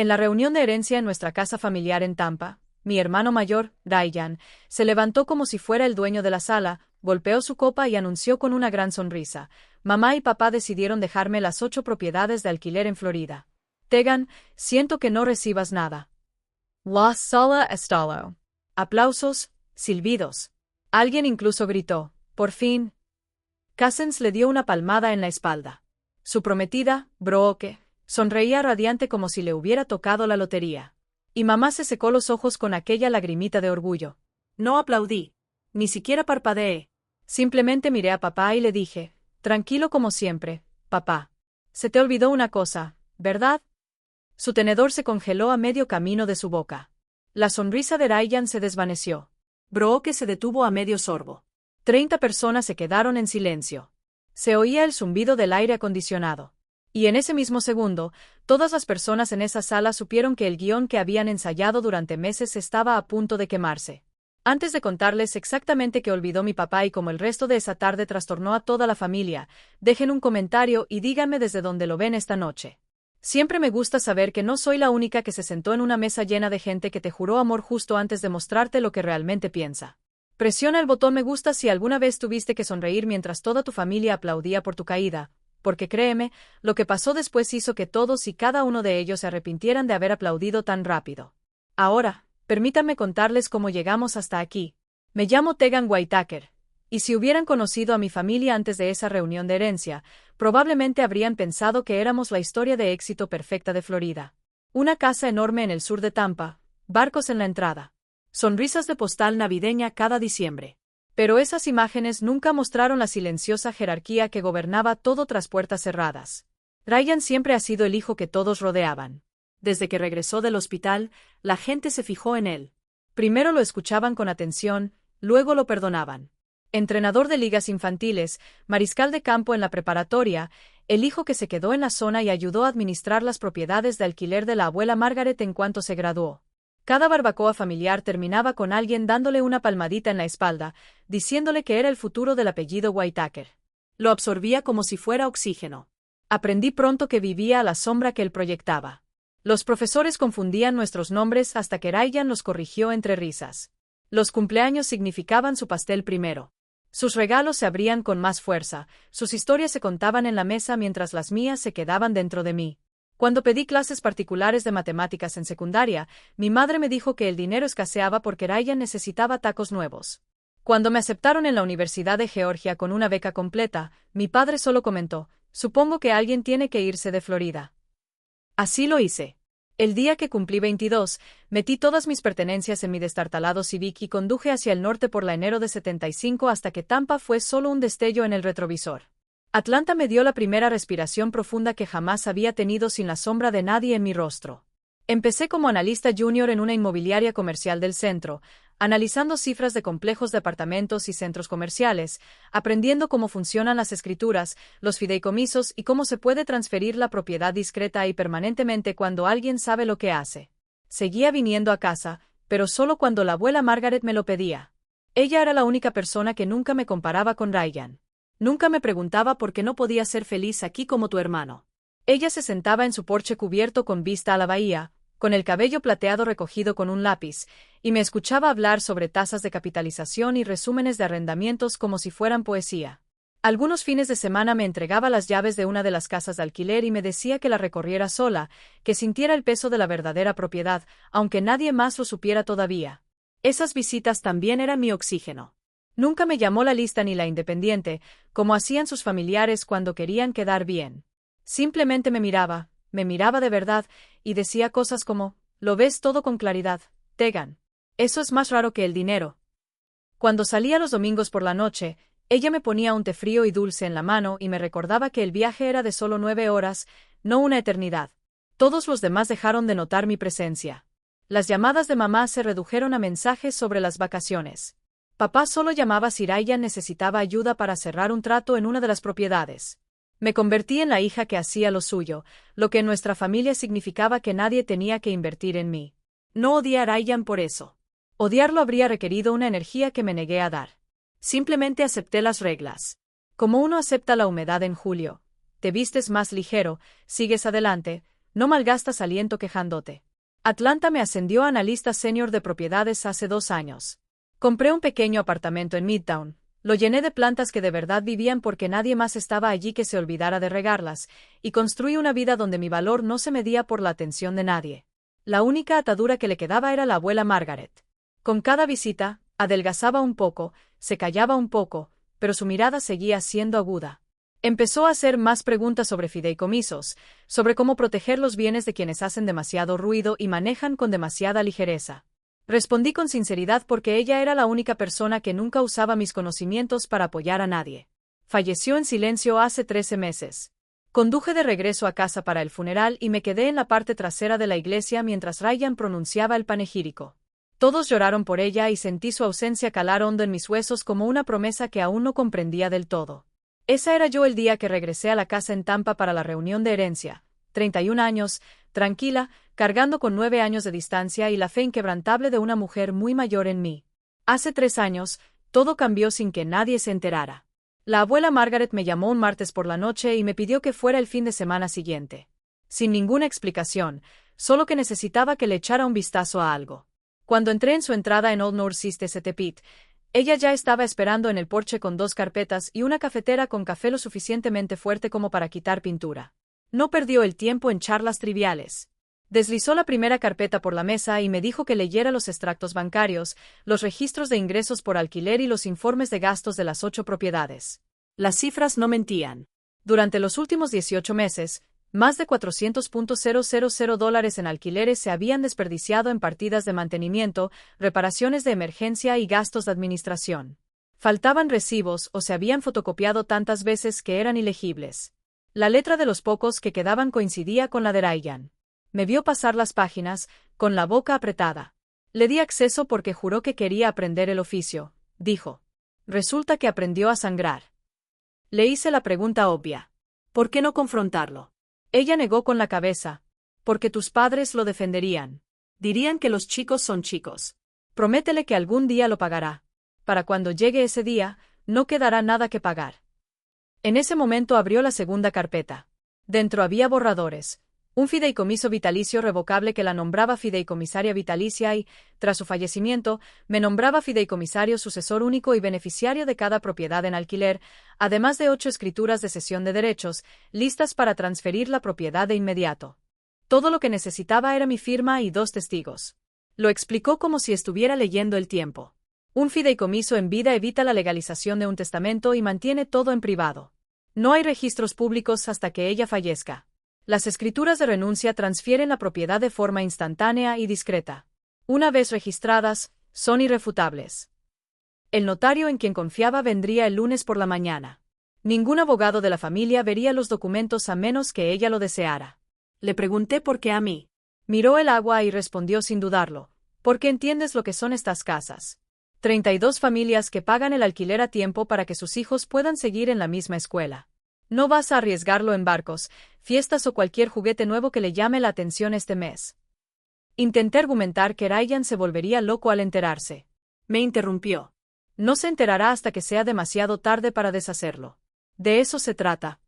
En la reunión de herencia en nuestra casa familiar en Tampa, mi hermano mayor, Ryan, se levantó como si fuera el dueño de la sala, golpeó su copa y anunció con una gran sonrisa: mamá y papá decidieron dejarme las 8 propiedades de alquiler en Florida. Tegan, siento que no recibas nada. La sala estalló. Aplausos, silbidos. Alguien incluso gritó: por fin. Cousins le dio una palmada en la espalda. Su prometida, Brooke, sonreía radiante como si le hubiera tocado la lotería. Y mamá se secó los ojos con aquella lagrimita de orgullo. No aplaudí. Ni siquiera parpadeé. Simplemente miré a papá y le dije: tranquilo como siempre, papá. Se te olvidó una cosa, ¿verdad? Su tenedor se congeló a medio camino de su boca. La sonrisa de Ryan se desvaneció. Brooke se detuvo a medio sorbo. 30 personas se quedaron en silencio. Se oía el zumbido del aire acondicionado. Y en ese mismo segundo, todas las personas en esa sala supieron que el guión que habían ensayado durante meses estaba a punto de quemarse. Antes de contarles exactamente qué olvidó mi papá y cómo el resto de esa tarde trastornó a toda la familia, dejen un comentario y díganme desde dónde lo ven esta noche. Siempre me gusta saber que no soy la única que se sentó en una mesa llena de gente que te juró amor justo antes de mostrarte lo que realmente piensa. Presiona el botón me gusta si alguna vez tuviste que sonreír mientras toda tu familia aplaudía por tu caída, porque créeme, lo que pasó después hizo que todos y cada uno de ellos se arrepintieran de haber aplaudido tan rápido. Ahora, permítanme contarles cómo llegamos hasta aquí. Me llamo Tegan Whitaker, y si hubieran conocido a mi familia antes de esa reunión de herencia, probablemente habrían pensado que éramos la historia de éxito perfecta de Florida. Una casa enorme en el sur de Tampa, barcos en la entrada. Sonrisas de postal navideña cada diciembre. Pero esas imágenes nunca mostraron la silenciosa jerarquía que gobernaba todo tras puertas cerradas. Ryan siempre ha sido el hijo que todos rodeaban. Desde que regresó del hospital, la gente se fijó en él. Primero lo escuchaban con atención, luego lo perdonaban. Entrenador de ligas infantiles, mariscal de campo en la preparatoria, el hijo que se quedó en la zona y ayudó a administrar las propiedades de alquiler de la abuela Margaret en cuanto se graduó. Cada barbacoa familiar terminaba con alguien dándole una palmadita en la espalda, diciéndole que era el futuro del apellido Whitaker. Lo absorbía como si fuera oxígeno. Aprendí pronto que vivía a la sombra que él proyectaba. Los profesores confundían nuestros nombres hasta que Ryan los corrigió entre risas. Los cumpleaños significaban su pastel primero. Sus regalos se abrían con más fuerza, sus historias se contaban en la mesa mientras las mías se quedaban dentro de mí. Cuando pedí clases particulares de matemáticas en secundaria, mi madre me dijo que el dinero escaseaba porque Ryan necesitaba tacos nuevos. Cuando me aceptaron en la Universidad de Georgia con una beca completa, mi padre solo comentó: supongo que alguien tiene que irse de Florida. Así lo hice. El día que cumplí 22, metí todas mis pertenencias en mi destartalado Civic y conduje hacia el norte por la enero de 75 hasta que Tampa fue solo un destello en el retrovisor. Atlanta me dio la primera respiración profunda que jamás había tenido sin la sombra de nadie en mi rostro. Empecé como analista junior en una inmobiliaria comercial del centro, analizando cifras de complejos de apartamentos y centros comerciales, aprendiendo cómo funcionan las escrituras, los fideicomisos y cómo se puede transferir la propiedad discreta y permanentemente cuando alguien sabe lo que hace. Seguía viniendo a casa, pero solo cuando la abuela Margaret me lo pedía. Ella era la única persona que nunca me comparaba con Ryan. Nunca me preguntaba por qué no podía ser feliz aquí como tu hermano. Ella se sentaba en su porche cubierto con vista a la bahía, con el cabello plateado recogido con un lápiz, y me escuchaba hablar sobre tasas de capitalización y resúmenes de arrendamientos como si fueran poesía. Algunos fines de semana me entregaba las llaves de una de las casas de alquiler y me decía que la recorriera sola, que sintiera el peso de la verdadera propiedad, aunque nadie más lo supiera todavía. Esas visitas también eran mi oxígeno. Nunca me llamó la lista ni la independiente, como hacían sus familiares cuando querían quedar bien. Simplemente me miraba de verdad, y decía cosas como: lo ves todo con claridad, Tegan. Eso es más raro que el dinero. Cuando salía los domingos por la noche, ella me ponía un té frío y dulce en la mano y me recordaba que el viaje era de solo 9 horas, no una eternidad. Todos los demás dejaron de notar mi presencia. Las llamadas de mamá se redujeron a mensajes sobre las vacaciones. Papá solo llamaba si Ryan necesitaba ayuda para cerrar un trato en una de las propiedades. Me convertí en la hija que hacía lo suyo, lo que en nuestra familia significaba que nadie tenía que invertir en mí. No odié a Ryan por eso. Odiarlo habría requerido una energía que me negué a dar. Simplemente acepté las reglas. Como uno acepta la humedad en julio. Te vistes más ligero, sigues adelante, no malgastas aliento quejándote. Atlanta me ascendió a analista senior de propiedades hace 2 años. Compré un pequeño apartamento en Midtown. Lo llené de plantas que de verdad vivían porque nadie más estaba allí que se olvidara de regarlas, y construí una vida donde mi valor no se medía por la atención de nadie. La única atadura que le quedaba era la abuela Margaret. Con cada visita, adelgazaba un poco, se callaba un poco, pero su mirada seguía siendo aguda. Empezó a hacer más preguntas sobre fideicomisos, sobre cómo proteger los bienes de quienes hacen demasiado ruido y manejan con demasiada ligereza. Respondí con sinceridad porque ella era la única persona que nunca usaba mis conocimientos para apoyar a nadie. Falleció en silencio hace 13 meses. Conduje de regreso a casa para el funeral y me quedé en la parte trasera de la iglesia mientras Ryan pronunciaba el panegírico. Todos lloraron por ella y sentí su ausencia calar hondo en mis huesos como una promesa que aún no comprendía del todo. Esa era yo el día que regresé a la casa en Tampa para la reunión de herencia. 31 años, tranquila, cargando con 9 años de distancia y la fe inquebrantable de una mujer muy mayor en mí. Hace 3 años, todo cambió sin que nadie se enterara. La abuela Margaret me llamó un martes por la noche y me pidió que fuera el fin de semana siguiente. Sin ninguna explicación, solo que necesitaba que le echara un vistazo a algo. Cuando entré en su entrada en Old North East St. Pete, ella ya estaba esperando en el porche con 2 carpetas y una cafetera con café lo suficientemente fuerte como para quitar pintura. No perdió el tiempo en charlas triviales. Deslizó la primera carpeta por la mesa y me dijo que leyera los extractos bancarios, los registros de ingresos por alquiler y los informes de gastos de las 8 propiedades. Las cifras no mentían. Durante los últimos 18 meses, más de $400,000 en alquileres se habían desperdiciado en partidas de mantenimiento, reparaciones de emergencia y gastos de administración. Faltaban recibos o se habían fotocopiado tantas veces que eran ilegibles. La letra de los pocos que quedaban coincidía con la de Ryan. Me vio pasar las páginas, con la boca apretada. Le di acceso porque juró que quería aprender el oficio, dijo. Resulta que aprendió a sangrar. Le hice la pregunta obvia. ¿Por qué no confrontarlo? Ella negó con la cabeza. Porque tus padres lo defenderían. Dirían que los chicos son chicos. Prométele que algún día lo pagará. Para cuando llegue ese día, no quedará nada que pagar. En ese momento abrió la segunda carpeta. Dentro había borradores. Un fideicomiso vitalicio revocable que la nombraba fideicomisaria vitalicia y, tras su fallecimiento, me nombraba fideicomisario sucesor único y beneficiario de cada propiedad en alquiler, además de 8 escrituras de cesión de derechos, listas para transferir la propiedad de inmediato. Todo lo que necesitaba era mi firma y 2 testigos. Lo explicó como si estuviera leyendo el tiempo. Un fideicomiso en vida evita la legalización de un testamento y mantiene todo en privado. No hay registros públicos hasta que ella fallezca. Las escrituras de renuncia transfieren la propiedad de forma instantánea y discreta. Una vez registradas, son irrefutables. El notario en quien confiaba vendría el lunes por la mañana. Ningún abogado de la familia vería los documentos a menos que ella lo deseara. Le pregunté por qué a mí. Miró el agua y respondió sin dudarlo. ¿Por qué entiendes lo que son estas casas? 32 familias que pagan el alquiler a tiempo para que sus hijos puedan seguir en la misma escuela. No vas a arriesgarlo en barcos, fiestas o cualquier juguete nuevo que le llame la atención este mes. Intenté argumentar que Ryan se volvería loco al enterarse. Me interrumpió. No se enterará hasta que sea demasiado tarde para deshacerlo. De eso se trata.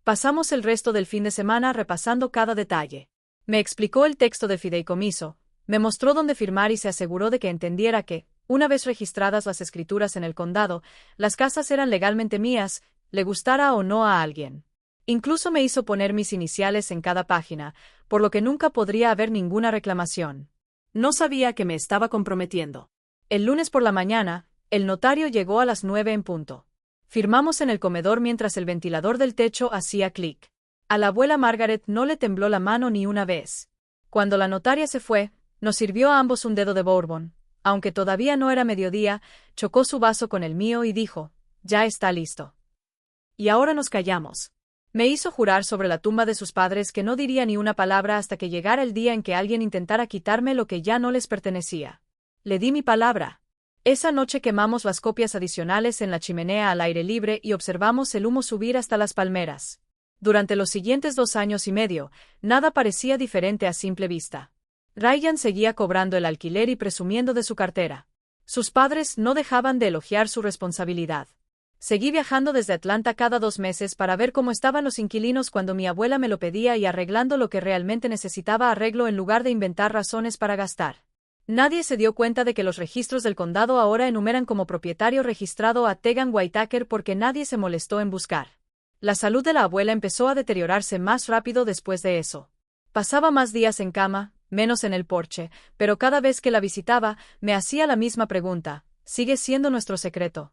Pasamos el resto del fin de semana repasando cada detalle. Me explicó el texto de fideicomiso, me mostró dónde firmar y se aseguró de que entendiera que, una vez registradas las escrituras en el condado, las casas eran legalmente mías, le gustara o no a alguien. Incluso me hizo poner mis iniciales en cada página, por lo que nunca podría haber ninguna reclamación. No sabía que me estaba comprometiendo. El lunes por la mañana, el notario llegó a las 9 en punto. Firmamos en el comedor mientras el ventilador del techo hacía clic. A la abuela Margaret no le tembló la mano ni una vez. Cuando la notaria se fue, nos sirvió a ambos un dedo de bourbon. Aunque todavía no era mediodía, chocó su vaso con el mío y dijo, «Ya está listo». Y ahora nos callamos. Me hizo jurar sobre la tumba de sus padres que no diría ni una palabra hasta que llegara el día en que alguien intentara quitarme lo que ya no les pertenecía. Le di mi palabra. Esa noche quemamos las copias adicionales en la chimenea al aire libre y observamos el humo subir hasta las palmeras. Durante los siguientes 2 años y medio, nada parecía diferente a simple vista. Ryan seguía cobrando el alquiler y presumiendo de su cartera. Sus padres no dejaban de elogiar su responsabilidad. Seguí viajando desde Atlanta cada 2 meses para ver cómo estaban los inquilinos cuando mi abuela me lo pedía y arreglando lo que realmente necesitaba arreglo en lugar de inventar razones para gastar. Nadie se dio cuenta de que los registros del condado ahora enumeran como propietario registrado a Tegan Whitaker porque nadie se molestó en buscar. La salud de la abuela empezó a deteriorarse más rápido después de eso. Pasaba más días en cama, menos en el porche, pero cada vez que la visitaba, me hacía la misma pregunta: ¿sigue siendo nuestro secreto?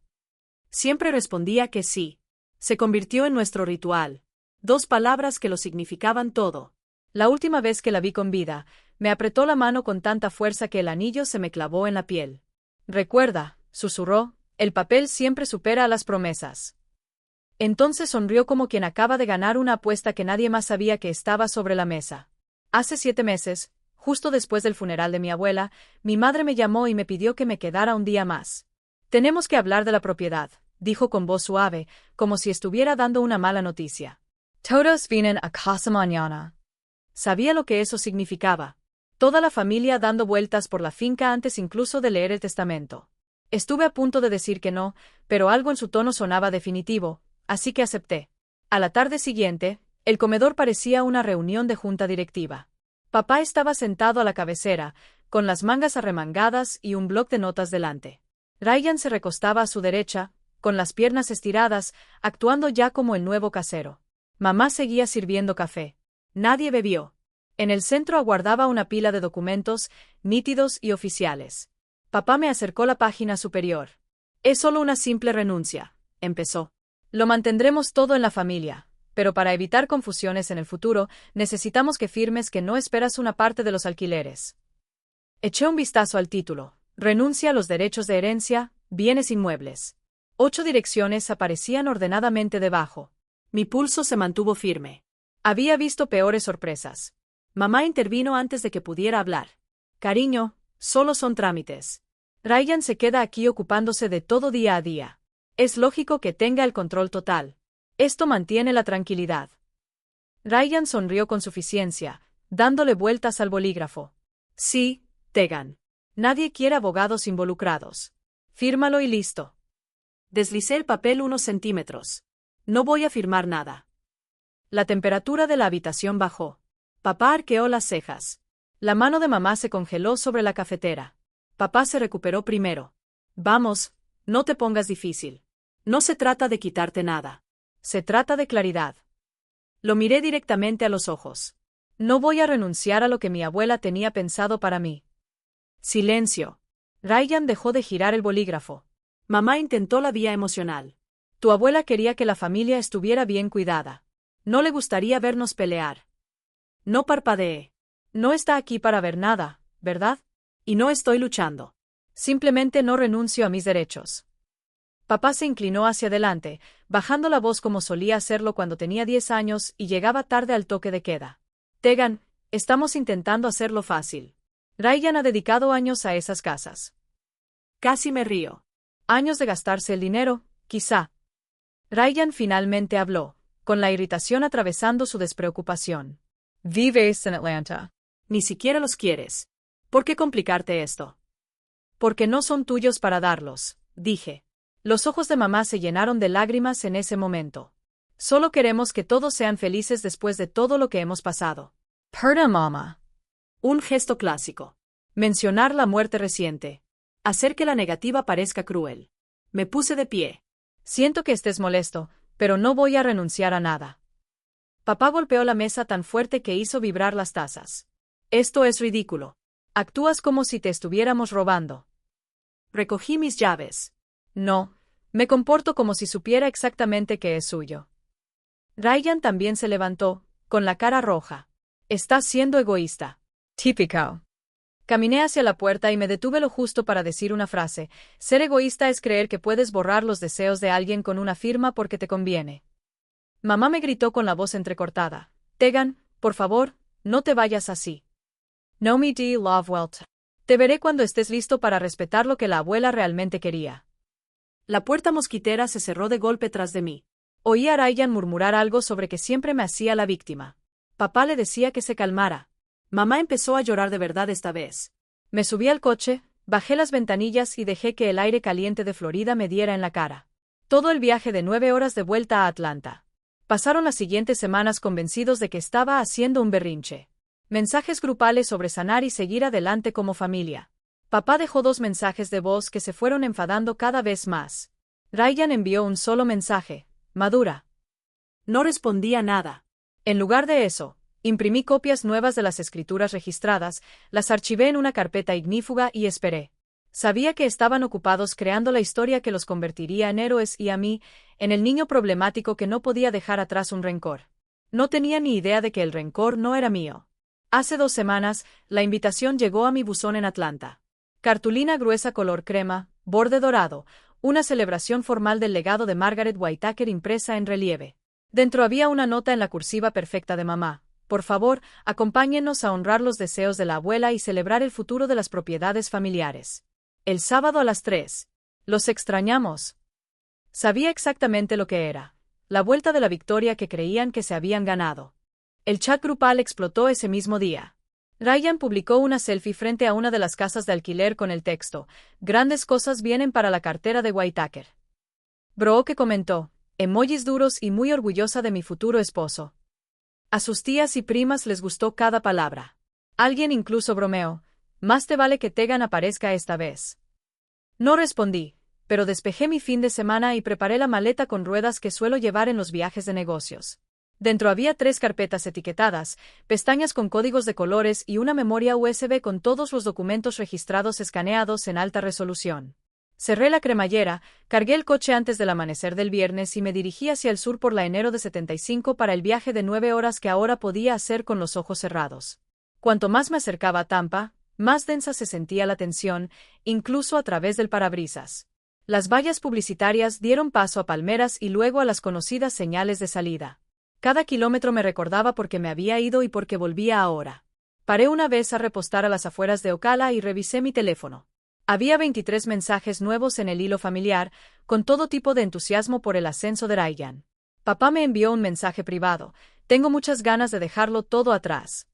Siempre respondía que sí. Se convirtió en nuestro ritual. 2 palabras que lo significaban todo. La última vez que la vi con vida, me apretó la mano con tanta fuerza que el anillo se me clavó en la piel. Recuerda, susurró, el papel siempre supera a las promesas. Entonces sonrió como quien acaba de ganar una apuesta que nadie más sabía que estaba sobre la mesa. Hace 7 meses, justo después del funeral de mi abuela, mi madre me llamó y me pidió que me quedara un día más. Tenemos que hablar de la propiedad, dijo con voz suave, como si estuviera dando una mala noticia. Todos vienen a casa mañana. Sabía lo que eso significaba. Toda la familia dando vueltas por la finca antes incluso de leer el testamento. Estuve a punto de decir que no, pero algo en su tono sonaba definitivo, así que acepté. A la tarde siguiente, el comedor parecía una reunión de junta directiva. Papá estaba sentado a la cabecera, con las mangas arremangadas y un bloc de notas delante. Ryan se recostaba a su derecha, con las piernas estiradas, actuando ya como el nuevo casero. Mamá seguía sirviendo café. Nadie bebió. En el centro aguardaba una pila de documentos, nítidos y oficiales. Papá me acercó la página superior. Es solo una simple renuncia, empezó. Lo mantendremos todo en la familia, pero para evitar confusiones en el futuro, necesitamos que firmes que no esperas una parte de los alquileres. Eché un vistazo al título. Renuncia a los derechos de herencia, bienes inmuebles. 8 direcciones aparecían ordenadamente debajo. Mi pulso se mantuvo firme. Había visto peores sorpresas. Mamá intervino antes de que pudiera hablar. Cariño, solo son trámites. Ryan se queda aquí ocupándose de todo día a día. Es lógico que tenga el control total. Esto mantiene la tranquilidad. Ryan sonrió con suficiencia, dándole vueltas al bolígrafo. Sí, Tegan. Nadie quiere abogados involucrados. Fírmalo y listo. Deslicé el papel unos centímetros. No voy a firmar nada. La temperatura de la habitación bajó. Papá arqueó las cejas. La mano de mamá se congeló sobre la cafetera. Papá se recuperó primero. Vamos, no te pongas difícil. No se trata de quitarte nada. Se trata de claridad. Lo miré directamente a los ojos. No voy a renunciar a lo que mi abuela tenía pensado para mí. Silencio. Ryan dejó de girar el bolígrafo. Mamá intentó la vía emocional. Tu abuela quería que la familia estuviera bien cuidada. No le gustaría vernos pelear. No parpadeé. No está aquí para ver nada, ¿verdad? Y no estoy luchando. Simplemente no renuncio a mis derechos. Papá se inclinó hacia adelante, bajando la voz como solía hacerlo cuando tenía 10 años y llegaba tarde al toque de queda. Tegan, estamos intentando hacerlo fácil. Ryan ha dedicado años a esas casas. Casi me río. Años de gastarse el dinero, quizá. Ryan finalmente habló, con la irritación atravesando su despreocupación. Vives en Atlanta. Ni siquiera los quieres. ¿Por qué complicarte esto? Porque no son tuyos para darlos, dije. Los ojos de mamá se llenaron de lágrimas en ese momento. Solo queremos que todos sean felices después de todo lo que hemos pasado. Perdón, mamá. Un gesto clásico. Mencionar la muerte reciente. Hacer que la negativa parezca cruel. Me puse de pie. Siento que estés molesto, pero no voy a renunciar a nada. Papá golpeó la mesa tan fuerte que hizo vibrar las tazas. Esto es ridículo. Actúas como si te estuviéramos robando. Recogí mis llaves. No, me comporto como si supiera exactamente qué es suyo. Ryan también se levantó, con la cara roja. Estás siendo egoísta. Típico. Caminé hacia la puerta y me detuve lo justo para decir una frase. Ser egoísta es creer que puedes borrar los deseos de alguien con una firma porque te conviene. Mamá me gritó con la voz entrecortada. Tegan, por favor, no te vayas así. No me di love welt. Te veré cuando estés listo para respetar lo que la abuela realmente quería. La puerta mosquitera se cerró de golpe tras de mí. Oí a Ryan murmurar algo sobre que siempre me hacía la víctima. Papá le decía que se calmara. Mamá empezó a llorar de verdad esta vez. Me subí al coche, bajé las ventanillas y dejé que el aire caliente de Florida me diera en la cara. Todo el viaje de 9 horas de vuelta a Atlanta. Pasaron las siguientes semanas convencidos de que estaba haciendo un berrinche. Mensajes grupales sobre sanar y seguir adelante como familia. Papá dejó 2 mensajes de voz que se fueron enfadando cada vez más. Ryan envió un solo mensaje: madura. No respondía nada. En lugar de eso, imprimí copias nuevas de las escrituras registradas, las archivé en una carpeta ignífuga y esperé. Sabía que estaban ocupados creando la historia que los convertiría en héroes y a mí, en el niño problemático que no podía dejar atrás un rencor. No tenía ni idea de que el rencor no era mío. Hace 2 semanas, la invitación llegó a mi buzón en Atlanta. Cartulina gruesa color crema, borde dorado, una celebración formal del legado de Margaret Whitaker impresa en relieve. Dentro había una nota en la cursiva perfecta de mamá: por favor, acompáñennos a honrar los deseos de la abuela y celebrar el futuro de las propiedades familiares. El sábado a las 3. Los extrañamos. Sabía exactamente lo que era. La vuelta de la victoria que creían que se habían ganado. El chat grupal explotó ese mismo día. Ryan publicó una selfie frente a una de las casas de alquiler con el texto: grandes cosas vienen para la cartera de Whitaker. Brooke comentó: emojis duros y muy orgullosa de mi futuro esposo. A sus tías y primas les gustó cada palabra. Alguien incluso bromeó: más te vale que Tegan aparezca esta vez. No respondí, pero despejé mi fin de semana y preparé la maleta con ruedas que suelo llevar en los viajes de negocios. Dentro había 3 carpetas etiquetadas, pestañas con códigos de colores y una memoria USB con todos los documentos registrados escaneados en alta resolución. Cerré la cremallera, cargué el coche antes del amanecer del viernes y me dirigí hacia el sur por la enero de 75 para el viaje de 9 horas que ahora podía hacer con los ojos cerrados. Cuanto más me acercaba a Tampa, más densa se sentía la tensión, incluso a través del parabrisas. Las vallas publicitarias dieron paso a palmeras y luego a las conocidas señales de salida. Cada kilómetro me recordaba por qué me había ido y por qué volvía ahora. Paré una vez a repostar a las afueras de Ocala y revisé mi teléfono. Había 23 mensajes nuevos en el hilo familiar, con todo tipo de entusiasmo por el ascenso de Ryan. Papá me envió un mensaje privado: tengo muchas ganas de dejarlo todo atrás.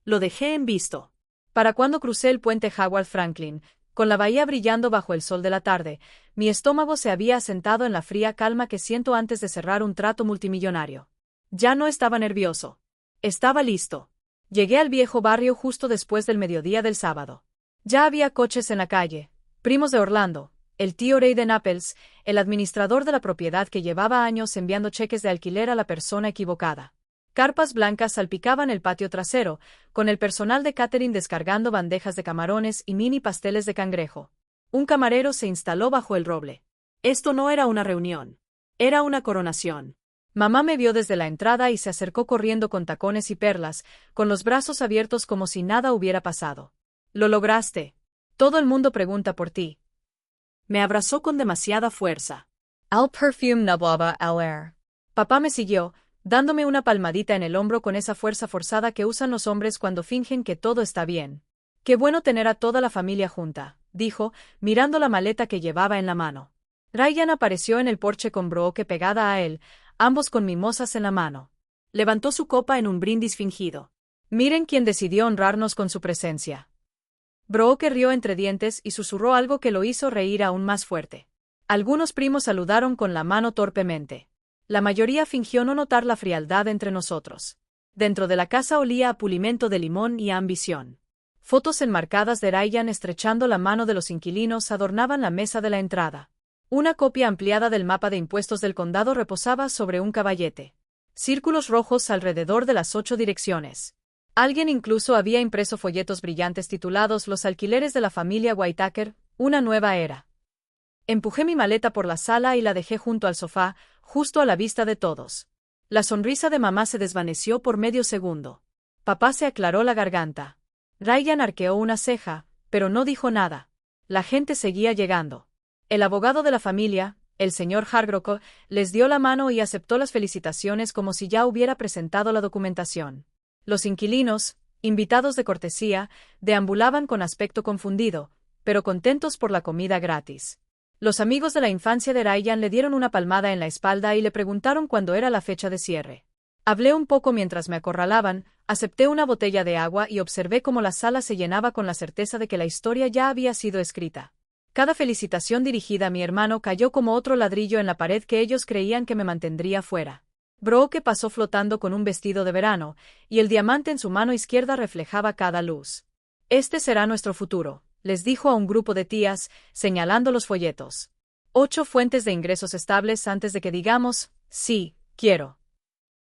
Lo dejé en visto. Para cuando crucé el puente Howard Franklin, con la bahía brillando bajo el sol de la tarde, mi estómago se había asentado en la fría calma que siento antes de cerrar un trato multimillonario. Ya no estaba nervioso. Estaba listo. Llegué al viejo barrio justo después del mediodía del sábado. Ya había coches en la calle, primos de Orlando, el tío Ray de Naples, el administrador de la propiedad que llevaba años enviando cheques de alquiler a la persona equivocada. Carpas blancas salpicaban el patio trasero, con el personal de catering descargando bandejas de camarones y mini pasteles de cangrejo. Un camarero se instaló bajo el roble. Esto no era una reunión. Era una coronación. Mamá me vio desde la entrada y se acercó corriendo con tacones y perlas, con los brazos abiertos como si nada hubiera pasado. Lo lograste. Todo el mundo pregunta por ti. Me abrazó con demasiada fuerza. Al perfume nublaba al air. Papá me siguió, dándome una palmadita en el hombro con esa fuerza forzada que usan los hombres cuando fingen que todo está bien. Qué bueno tener a toda la familia junta, dijo, mirando la maleta que llevaba en la mano. Ryan apareció en el porche con Brooke pegada a él, ambos con mimosas en la mano. Levantó su copa en un brindis fingido. Miren quién decidió honrarnos con su presencia. Brooke rió entre dientes y susurró algo que lo hizo reír aún más fuerte. Algunos primos saludaron con la mano torpemente. La mayoría fingió no notar la frialdad entre nosotros. Dentro de la casa olía a pulimento de limón y a ambición. Fotos enmarcadas de Ryan estrechando la mano de los inquilinos adornaban la mesa de la entrada. Una copia ampliada del mapa de impuestos del condado reposaba sobre un caballete. Círculos rojos alrededor de las 8 direcciones. Alguien incluso había impreso folletos brillantes titulados Los alquileres de la familia Whitaker, una nueva era. Empujé mi maleta por la sala y la dejé junto al sofá, justo a la vista de todos. La sonrisa de mamá se desvaneció por medio segundo. Papá se aclaró la garganta. Ryan arqueó una ceja, pero no dijo nada. La gente seguía llegando. El abogado de la familia, el señor Hargrove, les dio la mano y aceptó las felicitaciones como si ya hubiera presentado la documentación. Los inquilinos, invitados de cortesía, deambulaban con aspecto confundido, pero contentos por la comida gratis. Los amigos de la infancia de Ryan le dieron una palmada en la espalda y le preguntaron cuándo era la fecha de cierre. Hablé un poco mientras me acorralaban, acepté una botella de agua y observé cómo la sala se llenaba con la certeza de que la historia ya había sido escrita. Cada felicitación dirigida a mi hermano cayó como otro ladrillo en la pared que ellos creían que me mantendría fuera. Brooke pasó flotando con un vestido de verano, y el diamante en su mano izquierda reflejaba cada luz. Este será nuestro futuro, les dijo a un grupo de tías, señalando los folletos. 8 fuentes de ingresos estables antes de que digamos, sí, quiero.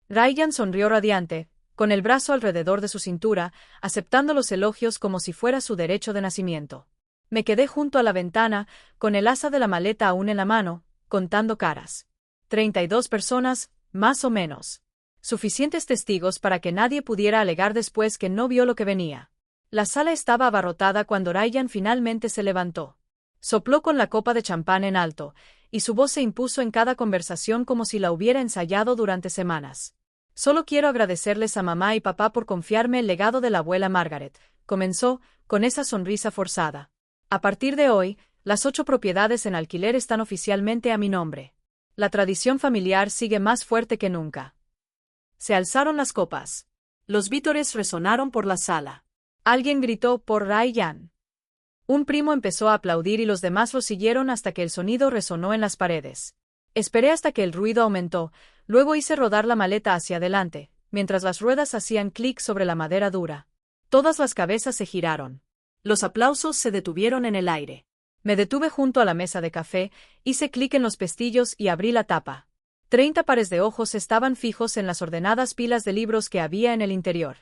Ryan sonrió radiante, con el brazo alrededor de su cintura, aceptando los elogios como si fuera su derecho de nacimiento. Me quedé junto a la ventana, con el asa de la maleta aún en la mano, contando caras. 32 personas, más o menos. Suficientes testigos para que nadie pudiera alegar después que no vio lo que venía. La sala estaba abarrotada cuando Ryan finalmente se levantó. Sopló con la copa de champán en alto, y su voz se impuso en cada conversación como si la hubiera ensayado durante semanas. Solo quiero agradecerles a mamá y papá por confiarme el legado de la abuela Margaret, comenzó, con esa sonrisa forzada. A partir de hoy, las 8 propiedades en alquiler están oficialmente a mi nombre. La tradición familiar sigue más fuerte que nunca. Se alzaron las copas. Los vítores resonaron por la sala. Alguien gritó por Ryan. Un primo empezó a aplaudir y los demás lo siguieron hasta que el sonido resonó en las paredes. Esperé hasta que el ruido aumentó, luego hice rodar la maleta hacia adelante, mientras las ruedas hacían clic sobre la madera dura. Todas las cabezas se giraron. Los aplausos se detuvieron en el aire. Me detuve junto a la mesa de café, hice clic en los pestillos y abrí la tapa. 30 pares de ojos estaban fijos en las ordenadas pilas de libros que había en el interior.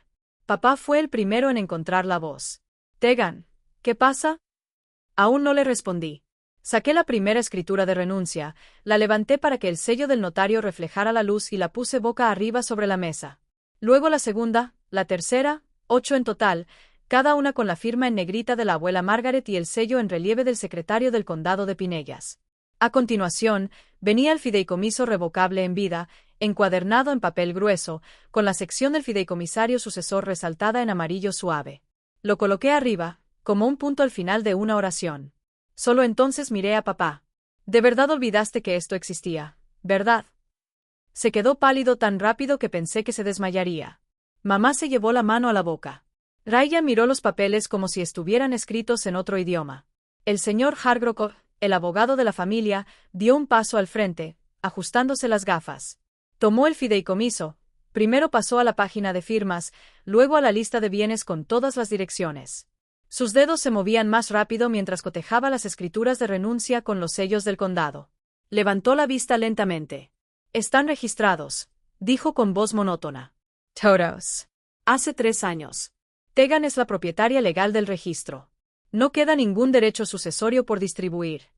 Papá fue el primero en encontrar la voz. Tegan, ¿qué pasa? Aún no le respondí. Saqué la primera escritura de renuncia, la levanté para que el sello del notario reflejara la luz y la puse boca arriba sobre la mesa. Luego la segunda, la tercera, 8 en total, cada una con la firma en negrita de la abuela Margaret y el sello en relieve del secretario del condado de Pinellas. A continuación, venía el fideicomiso revocable en vida, encuadernado en papel grueso, con la sección del fideicomisario sucesor resaltada en amarillo suave. Lo coloqué arriba, como un punto al final de una oración. Solo entonces miré a papá. De verdad olvidaste que esto existía, ¿verdad? Se quedó pálido tan rápido que pensé que se desmayaría. Mamá se llevó la mano a la boca. Ryan miró los papeles como si estuvieran escritos en otro idioma. El señor Hargrove, el abogado de la familia, dio un paso al frente, ajustándose las gafas. Tomó el fideicomiso, primero pasó a la página de firmas, luego a la lista de bienes con todas las direcciones. Sus dedos se movían más rápido mientras cotejaba las escrituras de renuncia con los sellos del condado. Levantó la vista lentamente. Están registrados, dijo con voz monótona. Todos. Hace 3 años. Tegan es la propietaria legal del registro. No queda ningún derecho sucesorio por distribuir.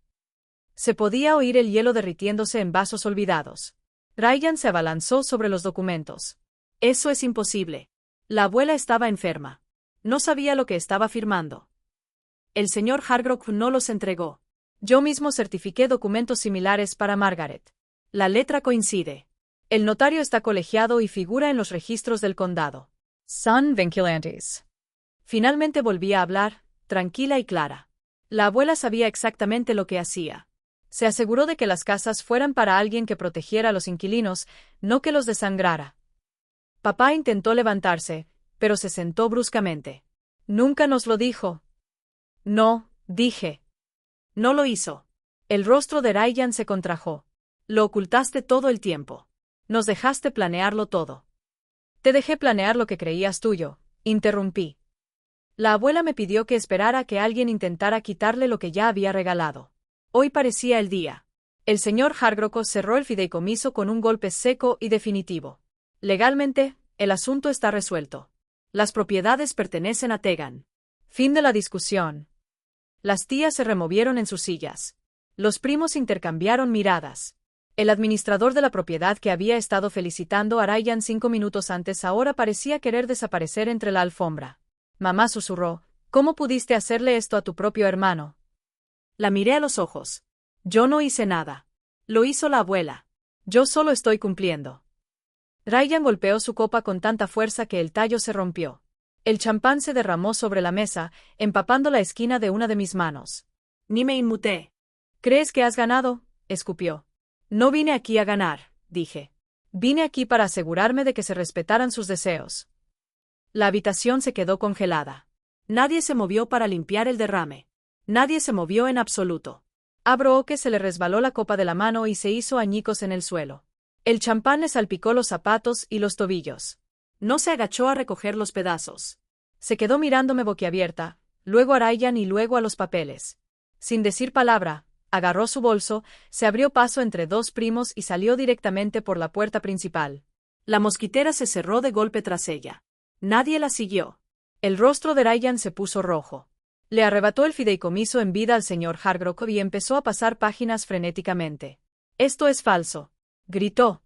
Se podía oír el hielo derritiéndose en vasos olvidados. Ryan se abalanzó sobre los documentos. Eso es imposible. La abuela estaba enferma. No sabía lo que estaba firmando. El señor Hargrove no los entregó. Yo mismo certifiqué documentos similares para Margaret. La letra coincide. El notario está colegiado y figura en los registros del condado. Son vinculantes. Finalmente volví a hablar, tranquila y clara. La abuela sabía exactamente lo que hacía. Se aseguró de que las casas fueran para alguien que protegiera a los inquilinos, no que los desangrara. Papá intentó levantarse, pero se sentó bruscamente. Nunca nos lo dijo. No, dije. No lo hizo. El rostro de Ryan se contrajo. Lo ocultaste todo el tiempo. Nos dejaste planearlo todo. Te dejé planear lo que creías tuyo, interrumpí. La abuela me pidió que esperara a que alguien intentara quitarle lo que ya había regalado. Hoy parecía el día. El señor Hargrove cerró el fideicomiso con un golpe seco y definitivo. Legalmente, el asunto está resuelto. Las propiedades pertenecen a Tegan. Fin de la discusión. Las tías se removieron en sus sillas. Los primos intercambiaron miradas. El administrador de la propiedad que había estado felicitando a Ryan 5 minutos antes ahora parecía querer desaparecer entre la alfombra. Mamá susurró, ¿cómo pudiste hacerle esto a tu propio hermano? La miré a los ojos. Yo no hice nada. Lo hizo la abuela. Yo solo estoy cumpliendo. Ryan golpeó su copa con tanta fuerza que el tallo se rompió. El champán se derramó sobre la mesa, empapando la esquina de una de mis manos. Ni me inmuté. ¿Crees que has ganado? Escupió. No vine aquí a ganar, dije. Vine aquí para asegurarme de que se respetaran sus deseos. La habitación se quedó congelada. Nadie se movió para limpiar el derrame. Nadie se movió en absoluto. A Brooke se le resbaló la copa de la mano y se hizo añicos en el suelo. El champán le salpicó los zapatos y los tobillos. No se agachó a recoger los pedazos. Se quedó mirándome boquiabierta, luego a Ryan y luego a los papeles. Sin decir palabra, agarró su bolso, se abrió paso entre dos primos y salió directamente por la puerta principal. La mosquitera se cerró de golpe tras ella. Nadie la siguió. El rostro de Ryan se puso rojo. Le arrebató el fideicomiso en vida al señor Hargrove y empezó a pasar páginas frenéticamente. «Esto es falso», gritó.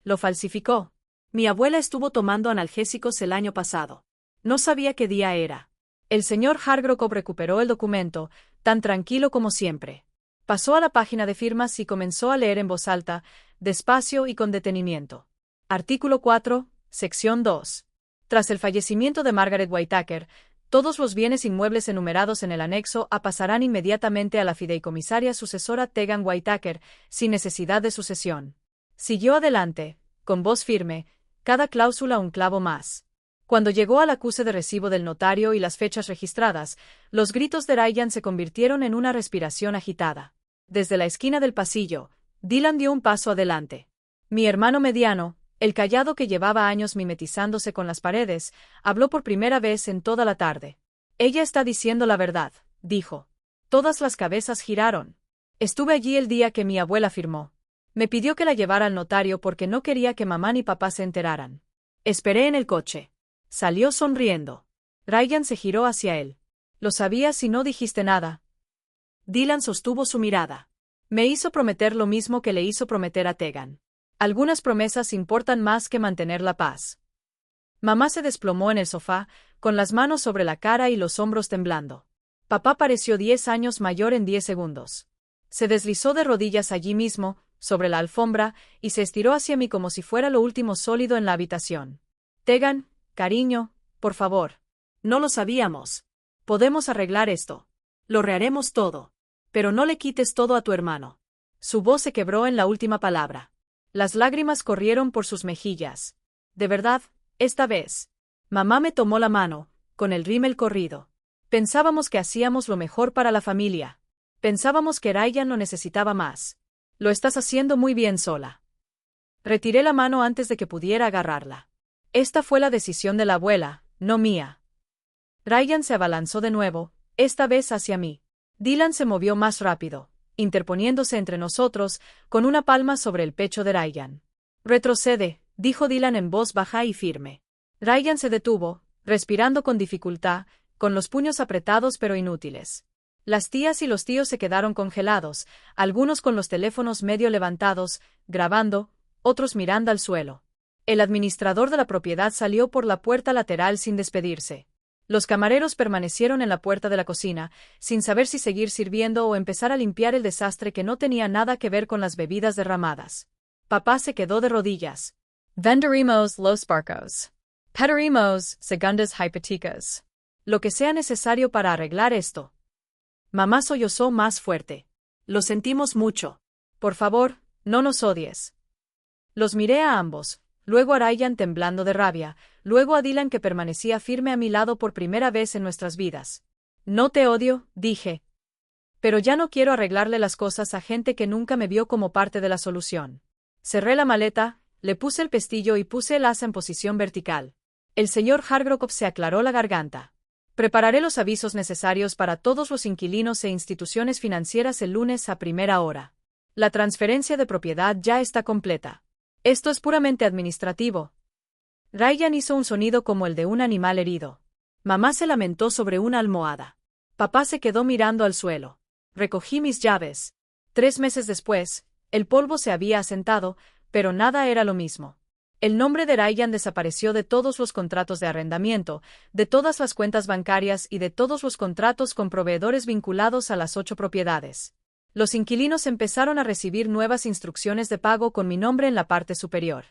«Lo falsificó. Mi abuela estuvo tomando analgésicos el año pasado. No sabía qué día era». El señor Hargrove recuperó el documento, tan tranquilo como siempre. Pasó a la página de firmas y comenzó a leer en voz alta, despacio y con detenimiento. Artículo 4, sección 2. Tras el fallecimiento de Margaret Whittaker, todos los bienes inmuebles enumerados en el anexo A pasarán inmediatamente a la fideicomisaria sucesora Tegan Whittaker, sin necesidad de sucesión. Siguió adelante, con voz firme, cada cláusula un clavo más. Cuando llegó al acuse de recibo del notario y las fechas registradas, los gritos de Ryan se convirtieron en una respiración agitada. Desde la esquina del pasillo, Dylan dio un paso adelante. Mi hermano mediano, el callado que llevaba años mimetizándose con las paredes, habló por primera vez en toda la tarde. «Ella está diciendo la verdad», dijo. Todas las cabezas giraron. «Estuve allí el día que mi abuela firmó. Me pidió que la llevara al notario porque no quería que mamá ni papá se enteraran. Esperé en el coche». Salió sonriendo. Ryan se giró hacia él. «Lo sabías y no dijiste nada». Dylan sostuvo su mirada. «Me hizo prometer lo mismo que le hizo prometer a Tegan. Algunas promesas importan más que mantener la paz». Mamá se desplomó en el sofá, con las manos sobre la cara y los hombros temblando. Papá pareció 10 años mayor en 10 segundos. Se deslizó de rodillas allí mismo, sobre la alfombra, y se estiró hacia mí como si fuera lo último sólido en la habitación. «Tegan, cariño, por favor. No lo sabíamos. Podemos arreglar esto. Lo reharemos todo. Pero no le quites todo a tu hermano». Su voz se quebró en la última palabra. Las lágrimas corrieron por sus mejillas. «De verdad, esta vez». Mamá me tomó la mano, con el rímel corrido. «Pensábamos que hacíamos lo mejor para la familia. Pensábamos que Ryan lo necesitaba más. Lo estás haciendo muy bien sola». Retiré la mano antes de que pudiera agarrarla. Esta fue la decisión de la abuela, no mía. Ryan se abalanzó de nuevo, esta vez hacia mí. Dylan se movió más rápido, interponiéndose entre nosotros, con una palma sobre el pecho de Ryan. «Retrocede», dijo Dylan en voz baja y firme. Ryan se detuvo, respirando con dificultad, con los puños apretados pero inútiles. Las tías y los tíos se quedaron congelados, algunos con los teléfonos medio levantados, grabando, otros mirando al suelo. El administrador de la propiedad salió por la puerta lateral sin despedirse. Los camareros permanecieron en la puerta de la cocina, sin saber si seguir sirviendo o empezar a limpiar el desastre que no tenía nada que ver con las bebidas derramadas. Papá se quedó de rodillas. «Venderemos los barcos. Pediremos segundas hipotecas. Lo que sea necesario para arreglar esto». Mamá sollozó más fuerte. «Lo sentimos mucho. Por favor, no nos odies». Los miré a ambos. Luego a Ryan temblando de rabia, luego a Dylan que permanecía firme a mi lado por primera vez en nuestras vidas. «No te odio», dije. «Pero ya no quiero arreglarle las cosas a gente que nunca me vio como parte de la solución». Cerré la maleta, le puse el pestillo y puse el asa en posición vertical. El señor Hargrove se aclaró la garganta. «Prepararé los avisos necesarios para todos los inquilinos e instituciones financieras el lunes a primera hora. La transferencia de propiedad ya está completa. Esto es puramente administrativo». Ryan hizo un sonido como el de un animal herido. Mamá se lamentó sobre una almohada. Papá se quedó mirando al suelo. Recogí mis llaves. 3 meses después, el polvo se había asentado, pero nada era lo mismo. El nombre de Ryan desapareció de todos los contratos de arrendamiento, de todas las cuentas bancarias y de todos los contratos con proveedores vinculados a las 8 propiedades. Los inquilinos empezaron a recibir nuevas instrucciones de pago con mi nombre en la parte superior.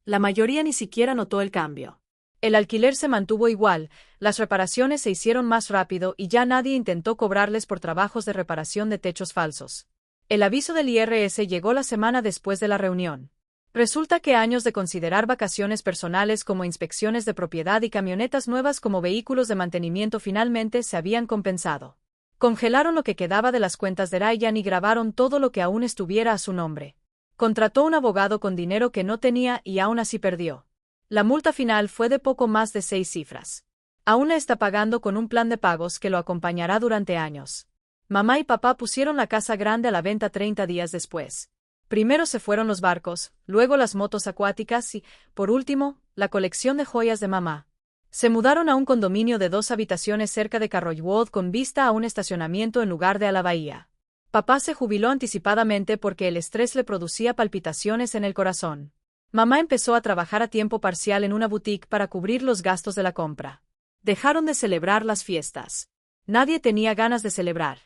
La mayoría ni siquiera notó el cambio. El alquiler se mantuvo igual, las reparaciones se hicieron más rápido y ya nadie intentó cobrarles por trabajos de reparación de techos falsos. El aviso del IRS llegó la semana después de la reunión. Resulta que años de considerar vacaciones personales como inspecciones de propiedad y camionetas nuevas como vehículos de mantenimiento finalmente se habían compensado. Congelaron lo que quedaba de las cuentas de Ryan y grabaron todo lo que aún estuviera a su nombre. Contrató un abogado con dinero que no tenía y aún así perdió. La multa final fue de poco más de 6 cifras. Aún la está pagando con un plan de pagos que lo acompañará durante años. Mamá y papá pusieron la casa grande a la venta 30 días después. Primero se fueron los barcos, luego las motos acuáticas y, por último, la colección de joyas de mamá. Se mudaron a un condominio de 2 habitaciones cerca de Carrollwood con vista a un estacionamiento en lugar de a la bahía. Papá se jubiló anticipadamente porque el estrés le producía palpitaciones en el corazón. Mamá empezó a trabajar a tiempo parcial en una boutique para cubrir los gastos de la compra. Dejaron de celebrar las fiestas. Nadie tenía ganas de celebrar.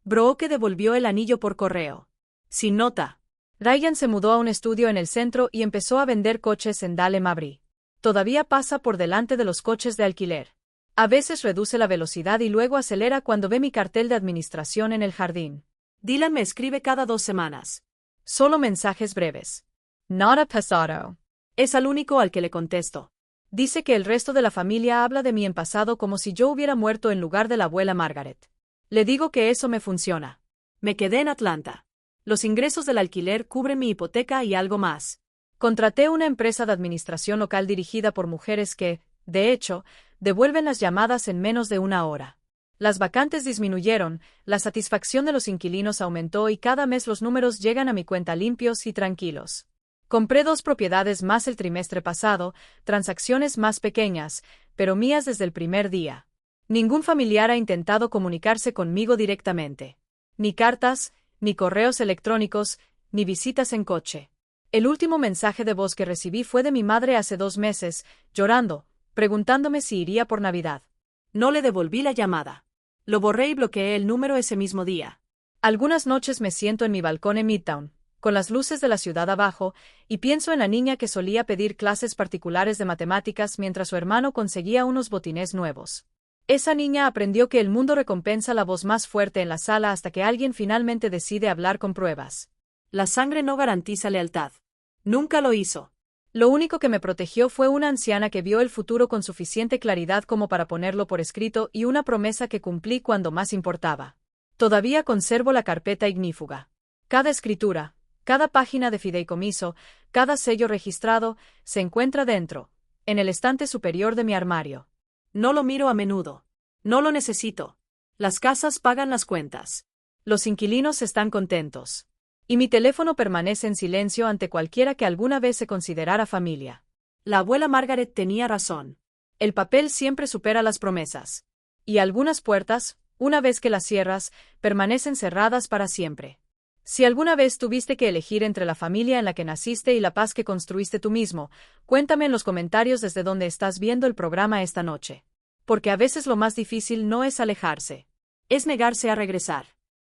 Brooke devolvió el anillo por correo. Sin nota. Ryan se mudó a un estudio en el centro y empezó a vender coches en Dale Mabry. Todavía pasa por delante de los coches de alquiler. A veces reduce la velocidad y luego acelera cuando ve mi cartel de administración en el jardín. Dylan me escribe cada 2 semanas. Solo mensajes breves. Nada pasado. Es al único al que le contesto. Dice que el resto de la familia habla de mí en pasado como si yo hubiera muerto en lugar de la abuela Margaret. Le digo que eso me funciona. Me quedé en Atlanta. Los ingresos del alquiler cubren mi hipoteca y algo más. Contraté una empresa de administración local dirigida por mujeres que, de hecho, devuelven las llamadas en menos de 1 hora. Las vacantes disminuyeron, la satisfacción de los inquilinos aumentó y cada mes los números llegan a mi cuenta limpios y tranquilos. Compré 2 propiedades más el trimestre pasado, transacciones más pequeñas, pero mías desde el primer día. Ningún familiar ha intentado comunicarse conmigo directamente. Ni cartas, ni correos electrónicos, ni visitas en coche. El último mensaje de voz que recibí fue de mi madre hace 2 meses, llorando, preguntándome si iría por Navidad. No le devolví la llamada. Lo borré y bloqueé el número ese mismo día. Algunas noches me siento en mi balcón en Midtown, con las luces de la ciudad abajo, y pienso en la niña que solía pedir clases particulares de matemáticas mientras su hermano conseguía unos botines nuevos. Esa niña aprendió que el mundo recompensa la voz más fuerte en la sala hasta que alguien finalmente decide hablar con pruebas. La sangre no garantiza lealtad. Nunca lo hizo. Lo único que me protegió fue una anciana que vio el futuro con suficiente claridad como para ponerlo por escrito y una promesa que cumplí cuando más importaba. Todavía conservo la carpeta ignífuga. Cada escritura, cada página de fideicomiso, cada sello registrado, se encuentra dentro, en el estante superior de mi armario. No lo miro a menudo. No lo necesito. Las casas pagan las cuentas. Los inquilinos están contentos. Y mi teléfono permanece en silencio ante cualquiera que alguna vez se considerara familia. La abuela Margaret tenía razón. El papel siempre supera las promesas. Y algunas puertas, una vez que las cierras, permanecen cerradas para siempre. Si alguna vez tuviste que elegir entre la familia en la que naciste y la paz que construiste tú mismo, cuéntame en los comentarios desde donde estás viendo el programa esta noche. Porque a veces lo más difícil no es alejarse. Es negarse a regresar.